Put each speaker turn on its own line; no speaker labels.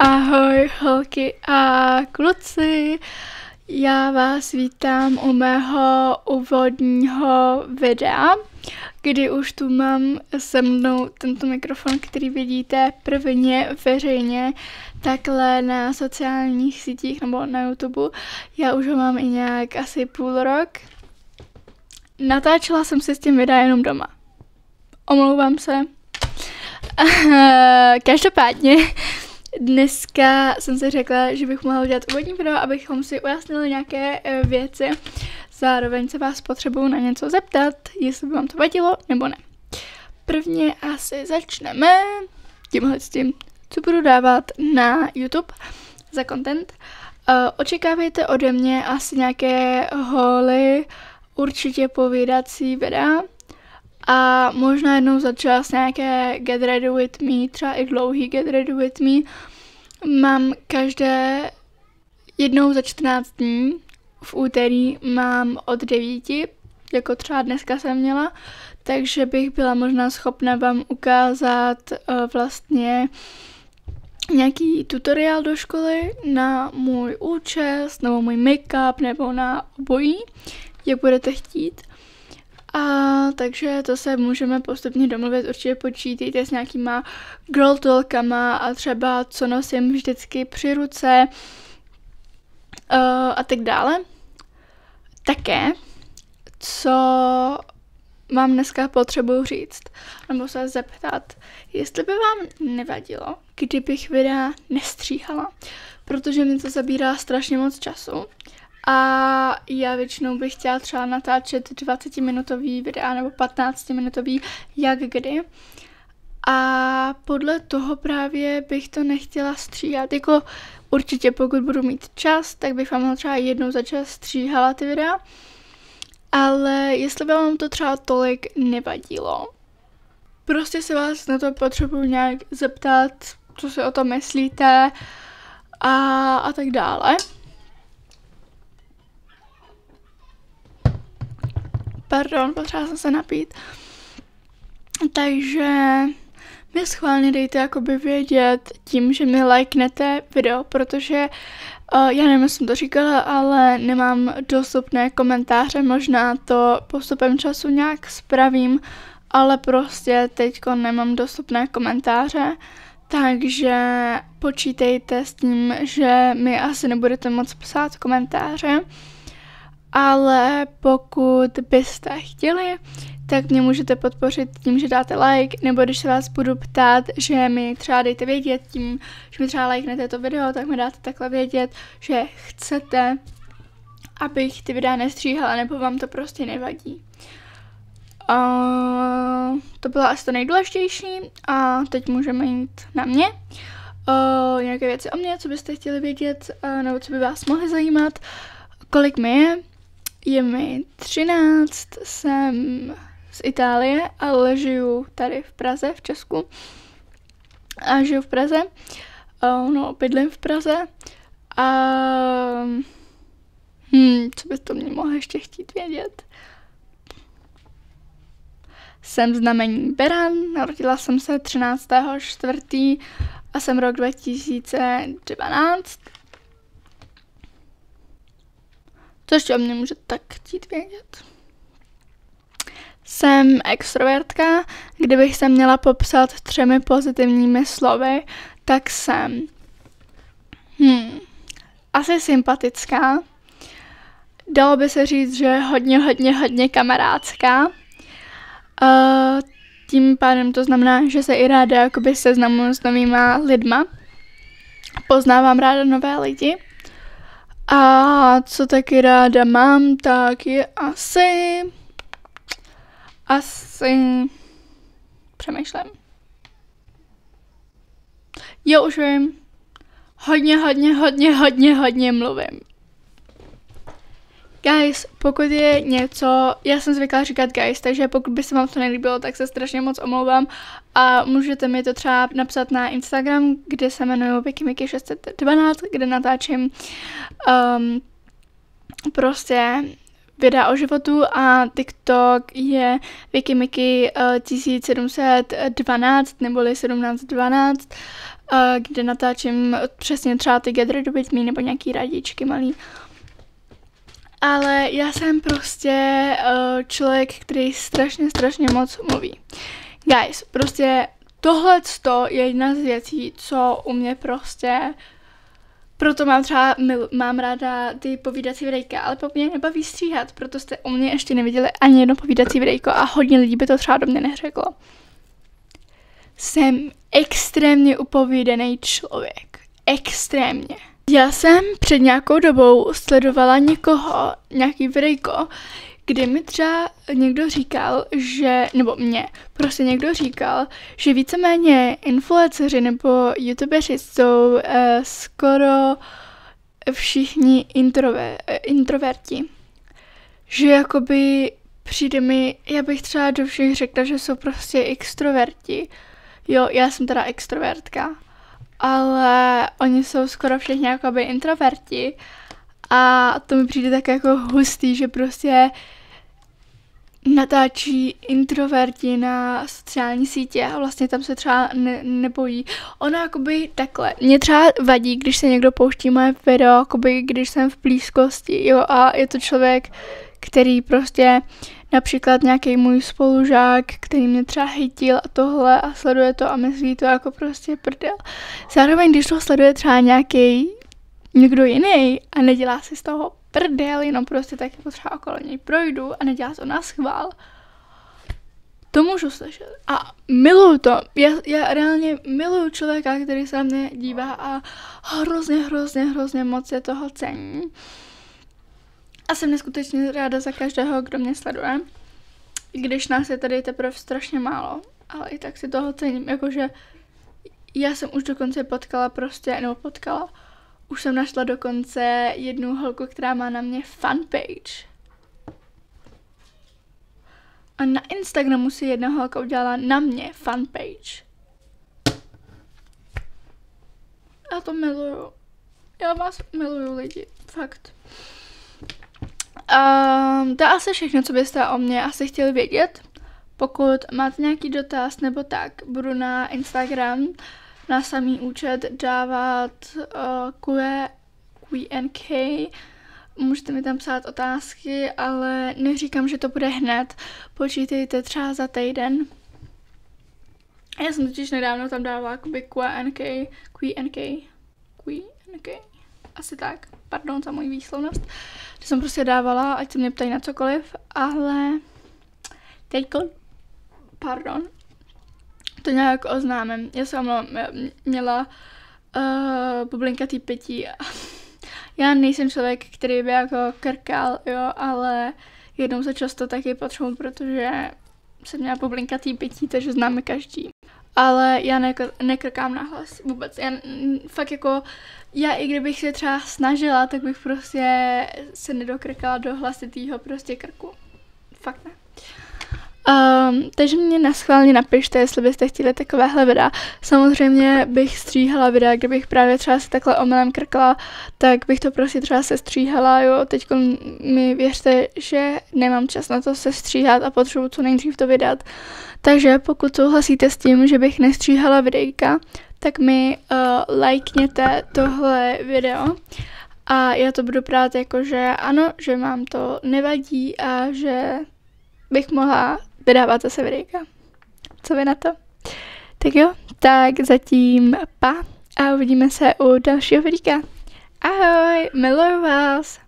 Ahoj holky a kluci, já vás vítám u mého úvodního videa, kdy už tu mám se mnou tento mikrofon, který vidíte prvně veřejně takhle na sociálních sítích nebo na YouTube. Já už ho mám i nějak asi půl rok. Natáčela jsem si s tím videa jenom doma. Omlouvám se. Každopádně dneska jsem si řekla, že bych mohla udělat úvodní video, abychom si ujasnili nějaké věci. Zároveň se vás potřebuju na něco zeptat, jestli by vám to vadilo nebo ne. Prvně asi začneme tímhle s tím, co budu dávat na YouTube za content. Očekávejte ode mě asi nějaké holy, určitě povídací videa. A možná jednou za čas nějaké Get Ready With Me, třeba i dlouhý Get Ready With Me. Mám každé jednou za 14 dní, v úterý mám od 9, jako třeba dneska jsem měla, takže bych byla možná schopna vám ukázat vlastně nějaký tutoriál do školy na můj účes, nebo můj make-up, nebo na obojí, jak budete chtít. A takže to se můžeme postupně domluvit, určitě počítejte s nějakýma girl talkama a třeba co nosím vždycky při ruce a tak dále. Také, co mám dneska potřebuji říct, nebo se zeptat, jestli by vám nevadilo, kdybych videa nestříhala, protože mi to zabírá strašně moc času. A já většinou bych chtěla třeba natáčet 20-minutový videa nebo 15-minutový, jak kdy. A podle toho právě bych to nechtěla stříhat. Jako určitě pokud budu mít čas, tak bych vám třeba jednou za čas stříhala ty videa. Ale jestli by vám to třeba tolik nevadilo. Prostě se vás na to potřebuji nějak zeptat, co si o tom myslíte a tak dále. Pardon, potřeba jsem se napít. Takže mi schválně dejte jakoby vědět tím, že mi lajknete video, protože já nevím, jestli jsem to říkala, ale nemám dostupné komentáře, možná to postupem času nějak spravím, ale prostě teďko nemám dostupné komentáře, takže počítejte s tím, že mi asi nebudete moc psát komentáře. Ale pokud byste chtěli, tak mě můžete podpořit tím, že dáte like, nebo když se vás budu ptát, že mi třeba dejte vědět tím, že mi třeba lajknete to video, tak mi dáte takhle vědět, že chcete, abych ty videa nestříhala, nebo vám to prostě nevadí. To bylo asi to nejdůležitější a teď můžeme jít na mě. Nějaké věci o mě, co byste chtěli vědět, nebo co by vás mohly zajímat. Kolik mi je? Je mi 13, jsem z Itálie, ale žiju tady v Praze, v Česku. A žiju v Praze, bydlím v Praze. A co by to mě mohlo ještě chtít vědět? Jsem znamení Beran, narodila jsem se 13.4. a jsem rok 2012. Co ještě o mě můžete tak chtít vědět? Jsem extrovertka, kdybych se měla popsat 3 pozitivními slovy, tak jsem asi sympatická. Dalo by se říct, že hodně kamarádská. Tím pádem to znamená, že se i ráda jakoby seznamuji s novýma lidma. Poznávám ráda nové lidi. A co taky ráda mám, tak je asi přemýšlím. Jo, už vím. Hodně mluvím. Guys, pokud je něco, já jsem zvyklá říkat guys, takže pokud by se vám to nelíbilo, tak se strašně moc omlouvám a můžete mi to třeba napsat na Instagram, kde se jmenuji VickyMiky612, kde natáčím prostě videa o životu a TikTok je VickyMiky 1712 neboli 1712 kde natáčím přesně třeba ty Get Ready With Me nebo nějaký radičky malý. Ale já jsem prostě člověk, který strašně moc mluví. Guys, prostě tohleto je jedna z věcí, co u mě prostě, proto mám ráda ty povídací videjka, ale po mě nebaví stříhat, proto jste u mě ještě neviděli ani jedno povídací videjko a hodně lidí by to třeba do mě neřeklo. Jsem extrémně upovídaný člověk. Extrémně. Já jsem před nějakou dobou sledovala nějaký videjko, kdy mi třeba někdo říkal, prostě někdo říkal, že víceméně influenceři nebo youtubeři jsou skoro všichni introverti. Že jakoby přijde mi, já bych třeba do všech řekla, že jsou prostě extroverti. Jo, já jsem teda extrovertka, ale oni jsou skoro všichni jakoby introverti a to mi přijde tak jako hustý, že prostě natáčí introverti na sociální sítě a vlastně tam se třeba nebojí. Ono jakoby takhle. Mě třeba vadí, když se někdo pouští moje video, jakoby když jsem v blízkosti, jo, a je to člověk, který prostě například nějaký můj spolužák, který mě třeba hejtil a tohle a sleduje to a myslí to jako prostě prdel. Zároveň, když to sleduje třeba někdo jiný a nedělá si z toho prdel, jenom prostě tak jako třeba okolo něj projdu a nedělá to na schvál, to můžu slyšet. A miluju to. Já reálně miluju člověka, který se na mě dívá a hrozně moc je toho cení. A jsem neskutečně ráda za každého, kdo mě sleduje. I když nás je tady teprve strašně málo. Ale i tak si toho cením. Jakože já jsem už dokonce potkala. Už jsem našla dokonce jednu holku, která má na mě fanpage. A na Instagramu si jedna holka udělala na mě fanpage. Já to miluju. Já vás miluju lidi. Fakt. To je asi všechno, co byste o mě asi chtěli vědět. Pokud máte nějaký dotaz nebo tak, budu na Instagram na samý účet dávat Q&K. Můžete mi tam psát otázky, ale neříkám, že to bude hned. Počítejte třeba za týden. Já jsem totiž nedávno tam dávala jakoby Q&K. Asi tak. Pardon za můj výslovnost. Že jsem prostě dávala, ať se mě ptají na cokoliv, ale teďko, to nějak oznámím. Já jsem měla bublinkatý pití. Já nejsem člověk, který by jako krkal, jo, ale jednou se často taky potřebuji, protože jsem měla bublinkatý pití, takže známe každý. Ale já nekrkám nahlas vůbec. Já i kdybych se třeba snažila, tak bych prostě se nedokrkala do hlasitýho prostě krku. Fakt ne. Takže mě naschválně napište, jestli byste chtěli takovéhle videa. Samozřejmě bych stříhala videa, kdybych právě třeba se takhle omylem krkla, tak bych to prostě třeba sestříhala, jo. Teď mi věřte, že nemám čas na to sestříhat a potřebuji co nejdřív to vydat. Takže pokud souhlasíte s tím, že bych nestříhala videjka, tak mi lajkněte tohle video a já to budu brát jako, že ano, že vám to nevadí a že bych mohla vydávat zase videjka. Co vy na to? Tak jo, tak zatím pa a uvidíme se u dalšího videjka. Ahoj, miluju vás!